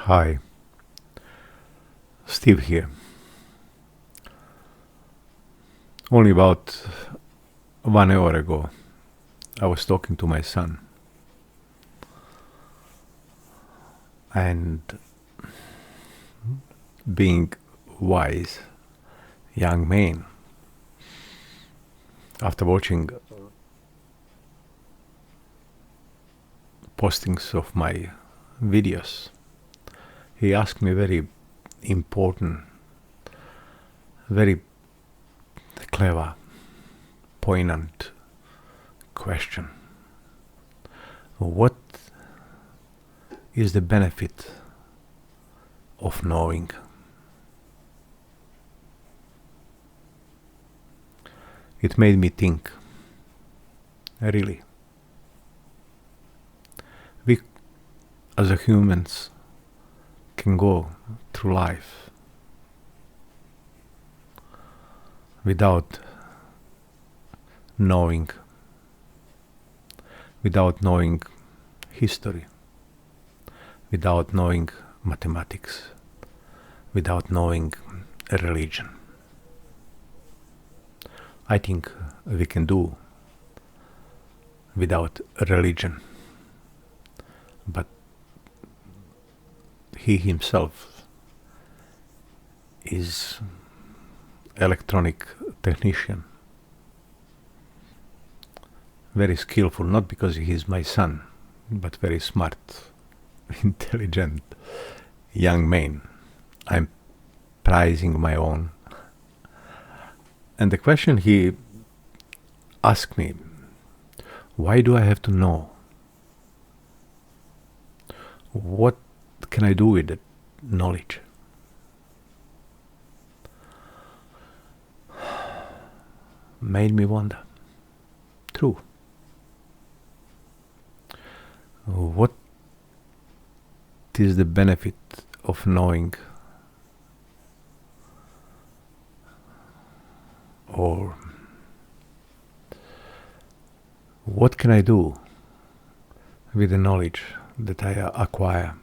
Hi, Steve here. Only about 1 hour ago, I was talking to my son, and being wise young man, after watching postings of my videos, he asked me very important, very clever, poignant question. What is the benefit of knowing? It made me think, really. We as a humans can go through life without knowing history, without knowing mathematics, without knowing a religion. I think we can do without a religion, but he himself is electronic technician, very skillful, not because he is my son, but very smart, intelligent young man. I'm prizing my own. And the question he asked me, why do I have to know? What can I do with that knowledge? Made me wonder. True. What is the benefit of knowing, or what can I do with the knowledge that I acquire?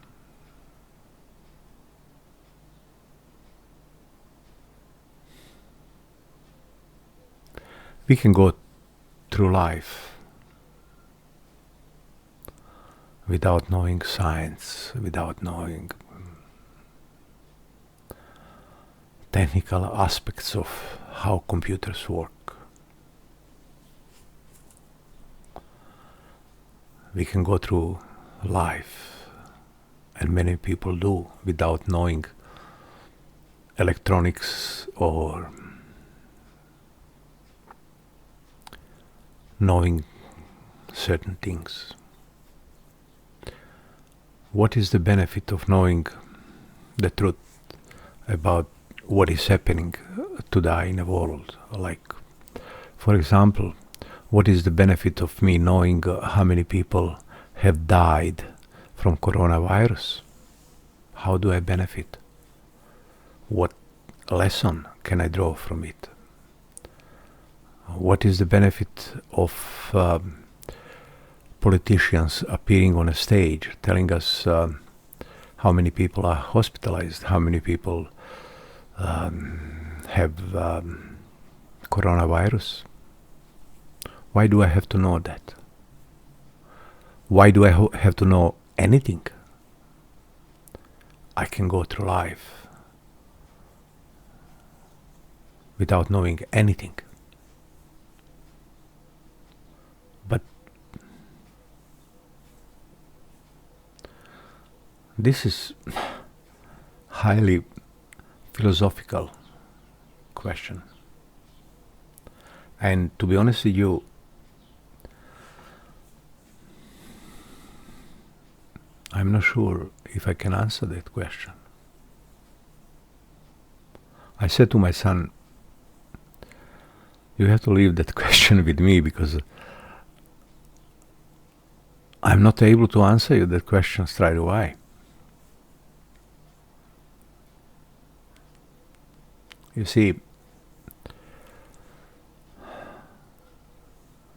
We can go through life without knowing science, without knowing technical aspects of how computers work. We can go through life, and many people do, without knowing electronics or knowing certain things. What is the benefit of knowing the truth about what is happening today in the world? Like, for example, what is the benefit of me knowing how many people have died from coronavirus? How do I benefit? What lesson can I draw from it? What is the benefit of politicians appearing on a stage telling us how many people are hospitalized, how many people have coronavirus? Why do I have to know that? Why do I have to know anything? I can go through life without knowing anything. But this is highly philosophical question. And to be honest with you, I'm not sure if I can answer that question. I said to my son, you have to leave that question with me, because I'm not able to answer you that question straight away. You see,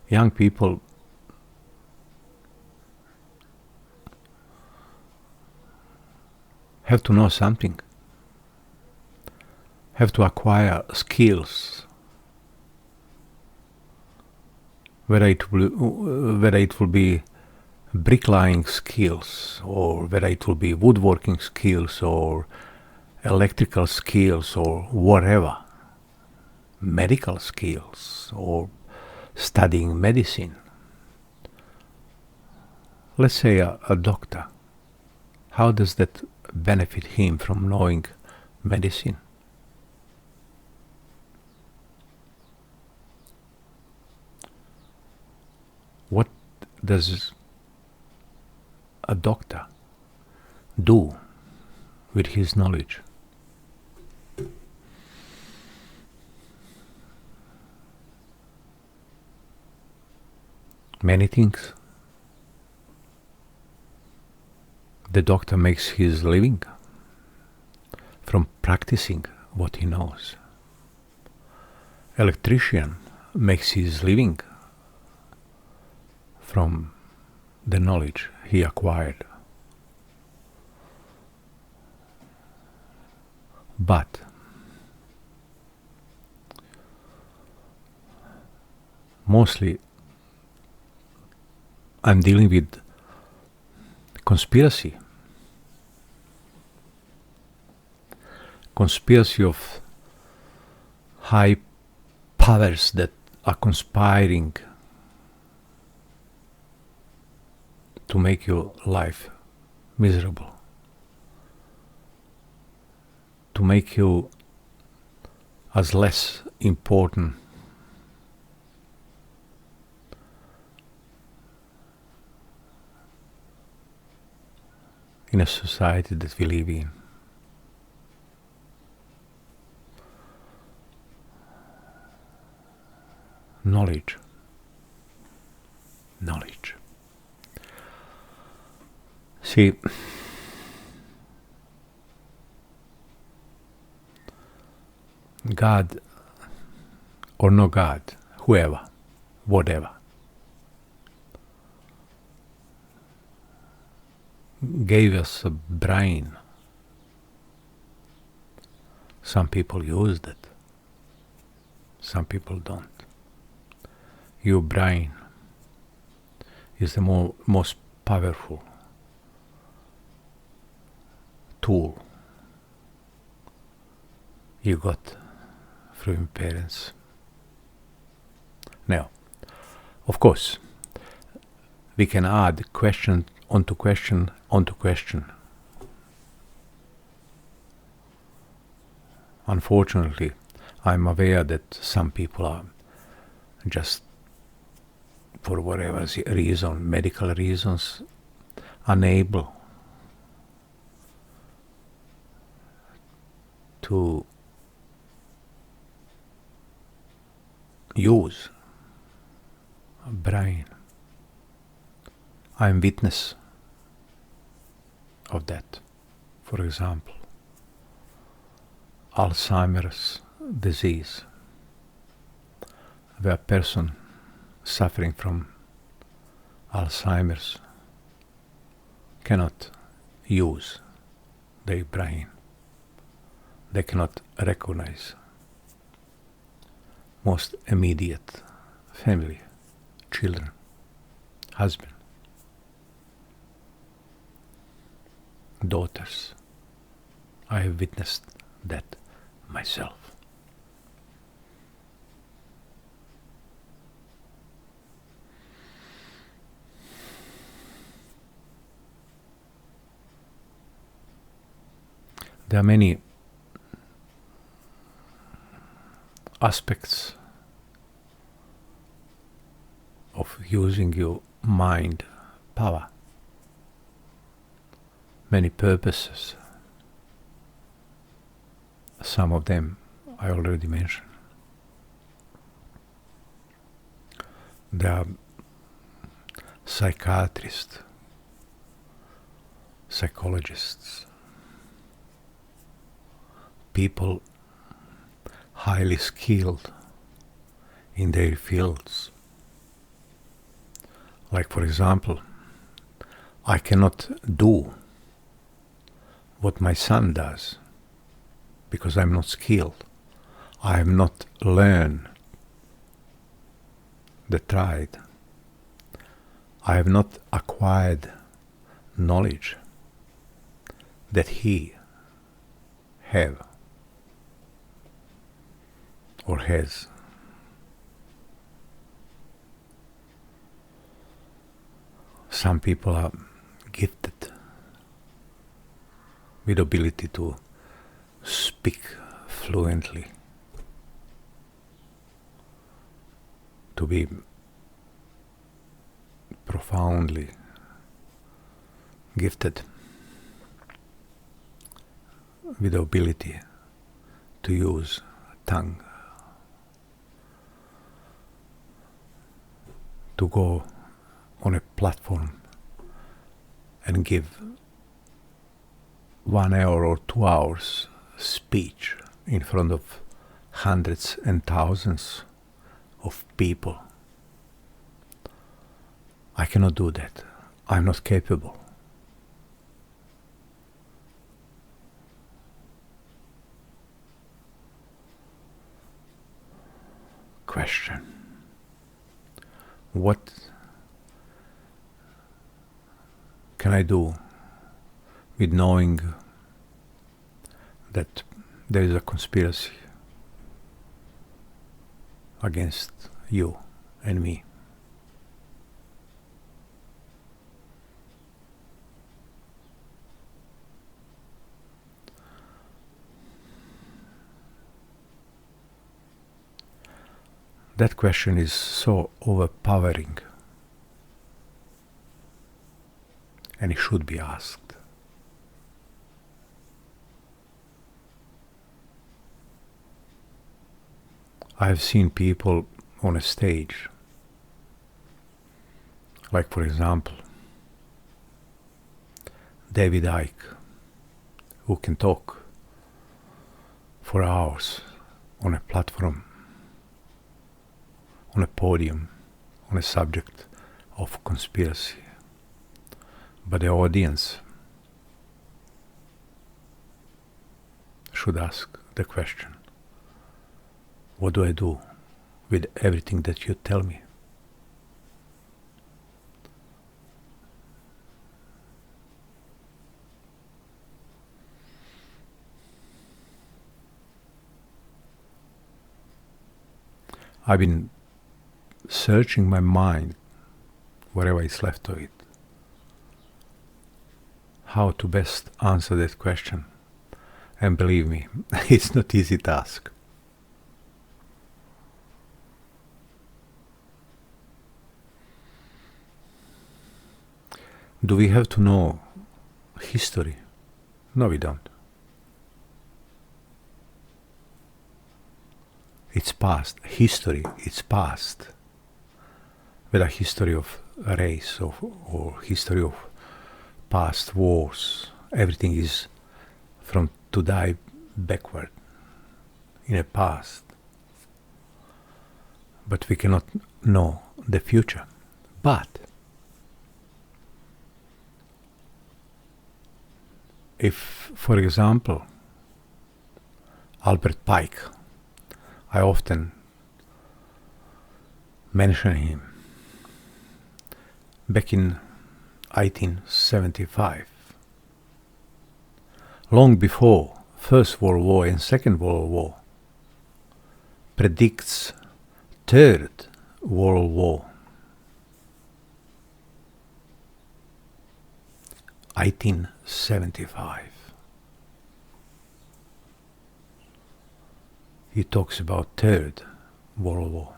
young people have to know something, have to acquire skills, whether it will be bricklaying skills, or whether it will be woodworking skills, or electrical skills, or whatever, medical skills, or studying medicine. Let's say a doctor. How does that benefit him from knowing medicine? What does a doctor do with his knowledge? Many things. The doctor makes his living from practicing what he knows. Electrician makes his living from the knowledge he acquired. But mostly I'm dealing with conspiracy of high powers that are conspiring to make your life miserable, to make you as less important in a society that we live in. Knowledge. See, God or no God, whoever, whatever, gave us a brain. Some people use it, some people don't. Your brain is the most powerful tool you got from your parents. Now, of course, we can add question onto question onto question. Unfortunately, I'm aware that some people are just, for whatever reason, medical reasons, unable to use a brain. I'm witness of that. For example, Alzheimer's disease, where a person suffering from Alzheimer's cannot use their brain. They cannot recognize most immediate family, children, husband, daughters. I have witnessed that myself. There are many aspects of using your mind power, many purposes. Some of them I already mentioned. There are psychiatrists, psychologists, people highly skilled in their fields. Like, for example, I cannot do what my son does, because I'm not skilled. I have not learned the trade. I have not acquired knowledge that he have or has. Some people are gifted with ability to speak fluently, to be profoundly gifted with the ability to use tongue, to go on a platform and give 1 hour or 2 hours speech in front of hundreds and thousands of people. I cannot do that. I'm not capable. Question. What can I do with knowing that there is a conspiracy against you and me? That question is so overpowering, and it should be asked. I have seen people on a stage, like for example, David Icke, who can talk for hours on a platform, on a podium, on a subject of conspiracy. But the audience should ask the question, what do I do with everything that you tell me? I've been searching my mind, whatever is left of it, how to best answer that question. And believe me, it's not easy task. Do we have to know history? No, we don't. It's past. History, it's past. With a history of a race or history of past wars, everything is from today backward in the past. But we cannot know the future. But if, for example, Albert Pike, I often mention him, back in 1875, long before First World War and Second World War, predicts Third World War. 1875. He talks about Third World War.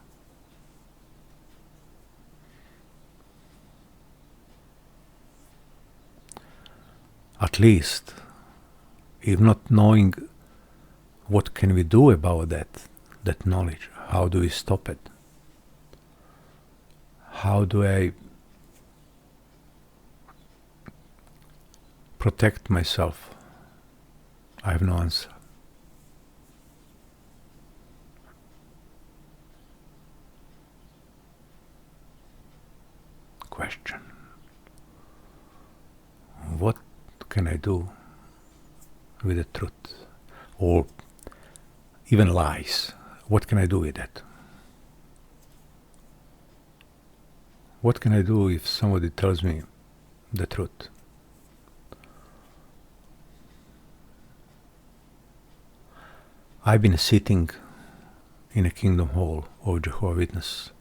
At least, if not knowing what can we do about that knowledge, how do we stop it? How do I protect myself? I have no answer. Question. What can I do with the truth, or even lies. What can I do with that? What can I do if somebody tells me the truth? I've been sitting in a Kingdom Hall of Jehovah's Witness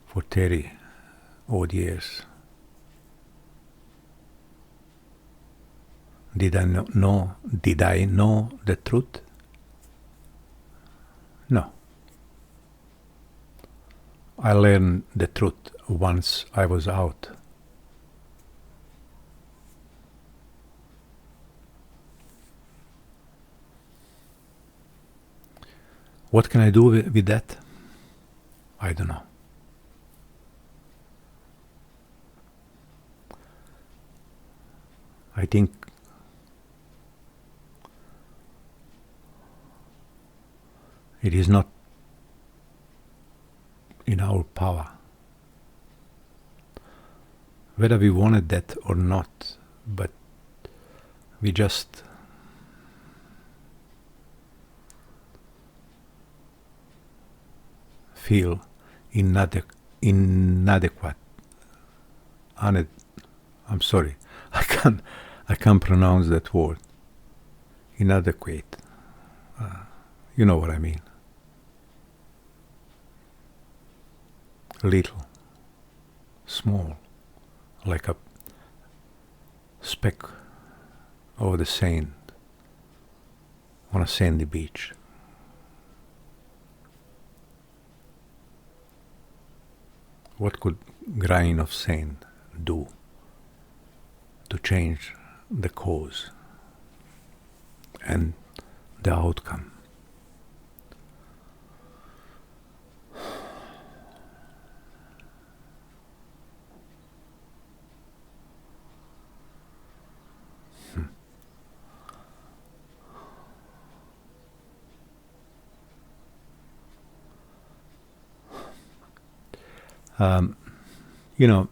for 30 odd years. Did I know the truth? No. I learned the truth once I was out. What can I do with that? I don't know. I think it is not in our power. Whether we wanted that or not, but we just feel inadequate. I'm sorry, I can't pronounce that word. Inadequate. You know what I mean. Little, small, like a speck over the sand on a sandy beach. What could grain of sand do to change the cause and the outcome? You know,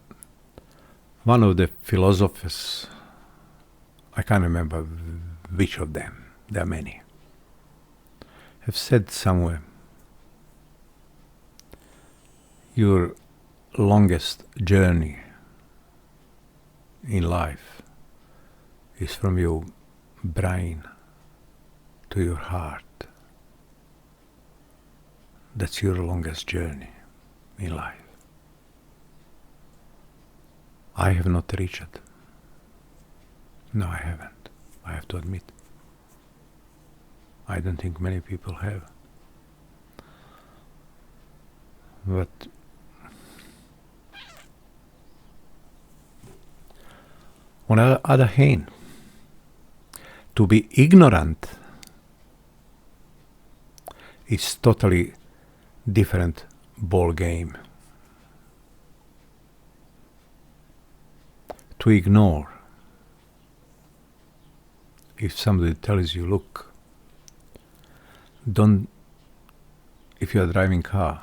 one of the philosophers, I can't remember which of them, there are many, have said somewhere, your longest journey in life is from your brain to your heart. That's your longest journey in life. I have not reached it. No, I haven't. I have to admit. I don't think many people have. But on the other hand, to be ignorant is totally different ball game. To ignore, if somebody tells you, look, don't, if you are driving car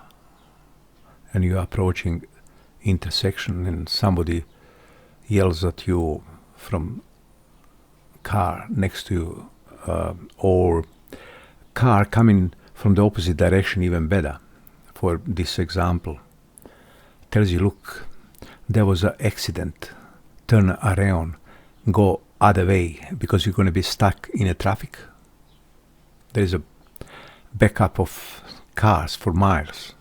and you are approaching intersection and somebody yells at you from car next to you, or car coming from the opposite direction, even better, for this example, tells you, look, there was an accident, turn around, go other way, because you're going to be stuck in a traffic. There is a backup of cars for miles,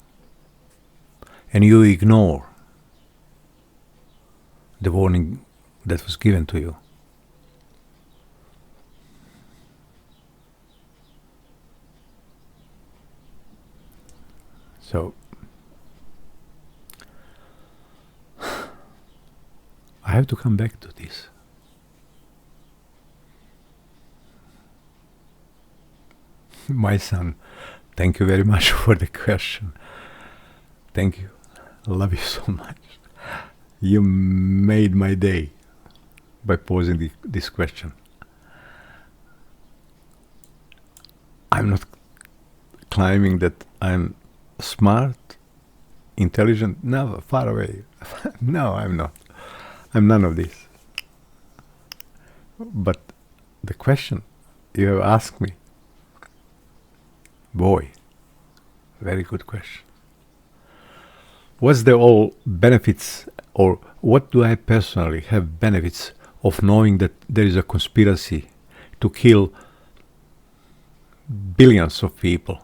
and you ignore the warning that was given to you. So I have to come back to this. My son, thank you very much for the question. Thank you. I love you so much. You made my day by posing this question. I'm not claiming that I'm smart, intelligent. No, far away. No, I'm not. I'm none of this. But the question You have asked me. Boy, very good question. What's the all benefits, or what do I personally have benefits of knowing that there is a conspiracy to kill billions of people?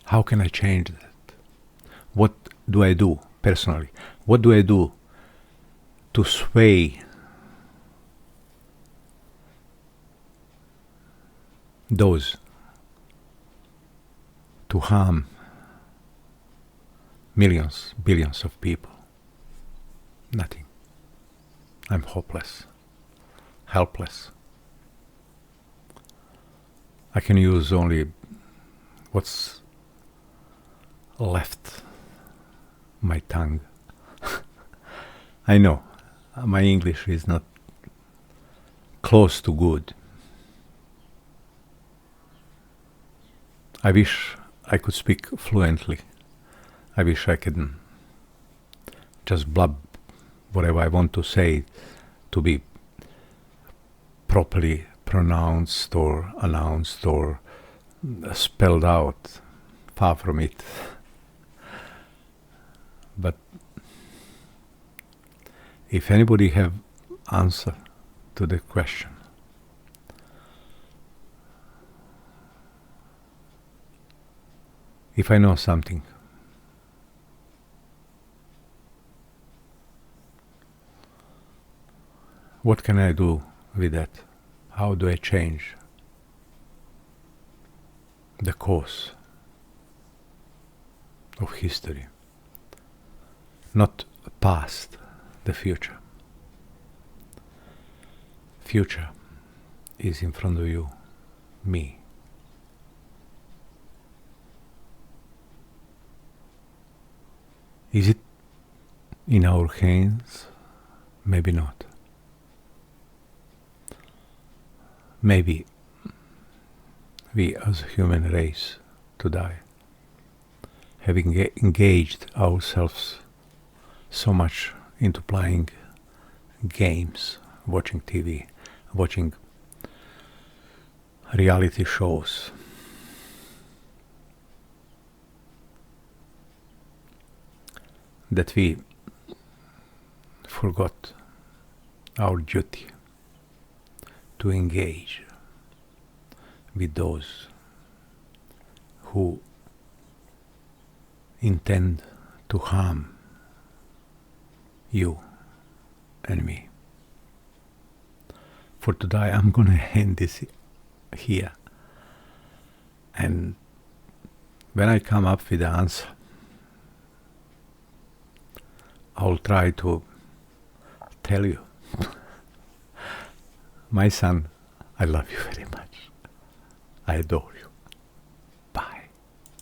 How can I change that? What do I do personally? What do I do to sway those to harm millions, billions of people? Nothing. I'm hopeless, helpless. I can use only what's left, my tongue. I know my English is not close to good. I wish I could speak fluently. I wish I could just blab whatever I want to say to be properly pronounced or announced or spelled out. Far from it. But if anybody have answer to the question, if I know something, what can I do with that? How do I change the course of history? Not past, the future. Future is in front of you, me. Is it in our hands? Maybe not. Maybe we as a human race to die, having engaged ourselves so much into playing games, watching TV, watching reality shows, that we forgot our duty to engage with those who intend to harm you and me. For today, I'm gonna end this here. And when I come up with the answer, I'll try to tell you. My son, I love you very much. I adore you.